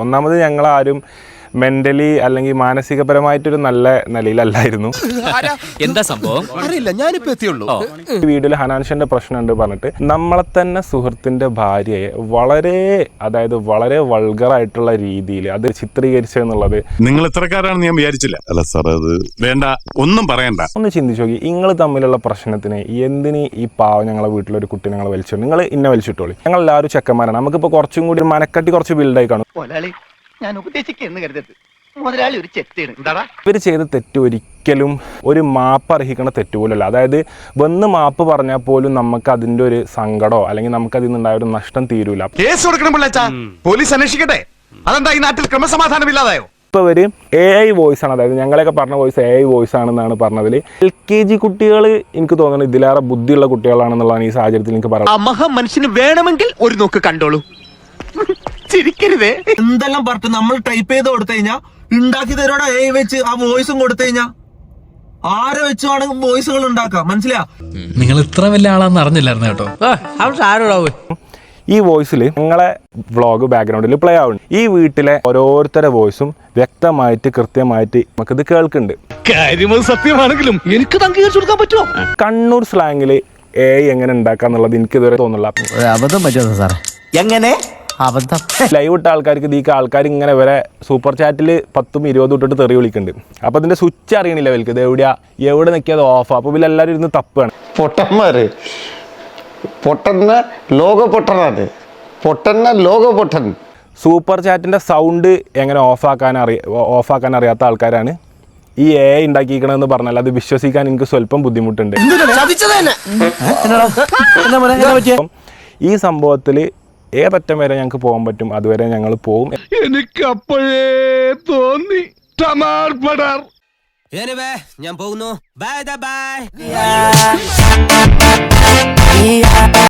ഒന്നാമത് ഞങ്ങളാരും മെന്റലി അല്ലെങ്കിൽ മാനസികപരമായിട്ടൊരു നല്ല നിലയിലല്ലായിരുന്നു. എന്താ സംഭവം അറിയില്ല, ഞാനിപ്പോ എത്തിയുള്ളൂ. വീട്ടിൽ ഹനാൻഷന്റെ പ്രശ്നമുണ്ട് പറഞ്ഞിട്ട് നമ്മളെ തന്നെ സുഹൃത്തിന്റെ ഭാര്യയെ വളരെ വൾഗറായിട്ടുള്ള രീതിയിൽ അത് ചിത്രീകരിച്ചെന്നുള്ളത് നിങ്ങൾ ഇത്രക്കാരാണെന്ന് ഞാൻ വിചാരിച്ചില്ല. അല്ല സാർ, അത് വേണ്ട, ഒന്നും പറയണ്ട. ഒന്ന് ചിന്തിച്ചു നോക്കി, നിങ്ങൾ തമ്മിലുള്ള പ്രശ്നത്തിന് എന്തിന് ഈ പാവം ഞങ്ങളെ വീട്ടിലൊരു കുട്ടി ഞങ്ങളെ വലിച്ചു, നിങ്ങൾ ഇന്നെ വലിച്ചിട്ടോളി, ഞങ്ങൾ എല്ലാവരും ചെക്കന്മാരാണ്, നമുക്കിപ്പോൾ കുറച്ചും കൂടി മനക്കട്ടി കുറച്ച് ബിൽഡായി കാണും. ഞാൻ ഉപദേശിക്കുന്നു കരുതരുത്, മുതലാളി ഒരു ചെത്തേണ്. ഇവർ ചെയ്ത തെറ്റ് ഒരിക്കലും ഒരു മാപ്പ് അർഹിക്കുന്ന തെറ്റുപോലല്ല. അതായത് വന്ന് മാപ്പ് പറഞ്ഞാൽ പോലും നമുക്ക് അതിൻ്റെ ഒരു സങ്കടമോ അല്ലെങ്കിൽ നമുക്ക് അതിൽ നിന്നുണ്ടായ ഒരു നഷ്ടം തീരൂല. കേസ് കൊടുക്കണം പിള്ളേച്ചാ, പോലീസ് അന്വേഷിക്കട്ടെ. അതെന്താ ഈ നാട്ടിൽ ക്രമസമാധാനം ഇല്ലാതായോ? ഇപ്പോൾ ഇവർ AI വോയിസ് ആണ്, അതായത് ഞങ്ങളൊക്കെ പറഞ്ഞ വോയിസ് AI വോയിസ് ആണെന്നാണ് പറഞ്ഞതിൽ. LKG കുട്ടികൾ എനിക്ക് തോന്നുന്നത് ഇതിലേറെ ബുദ്ധിയുള്ള കുട്ടികളാണെന്നുള്ളതാണ് ഈ സാഹചര്യത്തിൽ എനിക്ക് പറയാം. അമഹം മനുഷ്യന് വേണമെങ്കിൽ ഒരു നോക്ക് കണ്ടോളൂ, ചിരിക്കരുതേ. എന്തെല്ലാം പറഞ്ഞു നമ്മൾ ടൈപ്പ് ചെയ്ത് കൊടുത്തു കഴിഞ്ഞാൽ ഉണ്ടാക്കി തരോടെ AI വെച്ച് ആ വോയിസും കൊടുത്തു കഴിഞ്ഞാൽ ആരെ വെച്ച് വേണമെങ്കിൽ വോയിസുകൾ ഉണ്ടാക്കാം. മനസ്സിലാ? നിങ്ങൾ ഇത്ര വലിയ ആളാന്ന് അറിഞ്ഞില്ലായിരുന്നു കേട്ടോ. ഈ വോയിസിൽ ഞങ്ങളെ വ്ളോഗ് ബാക്ക്ഗ്രൗണ്ടിൽ പ്ലേ ആവുന്നുണ്ട്. ഈ വീട്ടിലെ ഓരോരുത്തരുടെ വോയിസും വ്യക്തമായിട്ട് കൃത്യമായിട്ട് നമുക്കിത് കേൾക്കുന്നുണ്ട്. കാര്യം സത്യമാണെങ്കിലും എനിക്ക് അംഗീകരിച്ചു കൊടുക്കാൻ പറ്റുമോ? കണ്ണൂർ സ്ലാങ്ങിൽ AI എങ്ങനെ ഉണ്ടാക്കാന്നുള്ളത് എനിക്ക് ഇതുവരെ തോന്നുന്നില്ല. അബദ്ധം പറ്റുമോ സാറേ? എങ്ങനെ അബദ്ധം? ലൈവ് ഇട്ട ആൾക്കാർക്ക് ഈ ആൾക്കാർ ഇങ്ങനെ വരെ സൂപ്പർ ചാറ്റിൽ 10-20 ഇട്ടിട്ട് തെറി വിളിക്കുന്നുണ്ട്. അപ്പോൾ അതിൻ്റെ സ്വിച്ച് അറിയണില്ല അവർക്ക്, ഇത് എവിടെ നിൽക്കിയത് ഓഫ്. അപ്പോൾ ഇവർ എല്ലാവരും ഇരുന്ന് തപ്പാണ്. പൊട്ടന്മാര് പൊട്ടന്ന ലോക പൊട്ടൻ. സൂപ്പർ ചാറ്റിൻ്റെ സൗണ്ട് എങ്ങനെ ഓഫാക്കാൻ അറിയാത്ത ആൾക്കാരാണ് ഈ AI ഉണ്ടാക്കിയിരിക്കണമെന്ന് പറഞ്ഞാൽ അത് വിശ്വസിക്കാൻ എനിക്ക് സ്വല്പം ബുദ്ധിമുട്ടുണ്ട്. ഈ സംഭവത്തിൽ ഏതറ്റം വരെ ഞങ്ങൾക്ക് പോകാൻ പറ്റും അതുവരെ ഞങ്ങൾ പോവും. എനിക്ക് അപ്പോഴേ തോന്നി. ഞാൻ പോകുന്നു. Bye bye.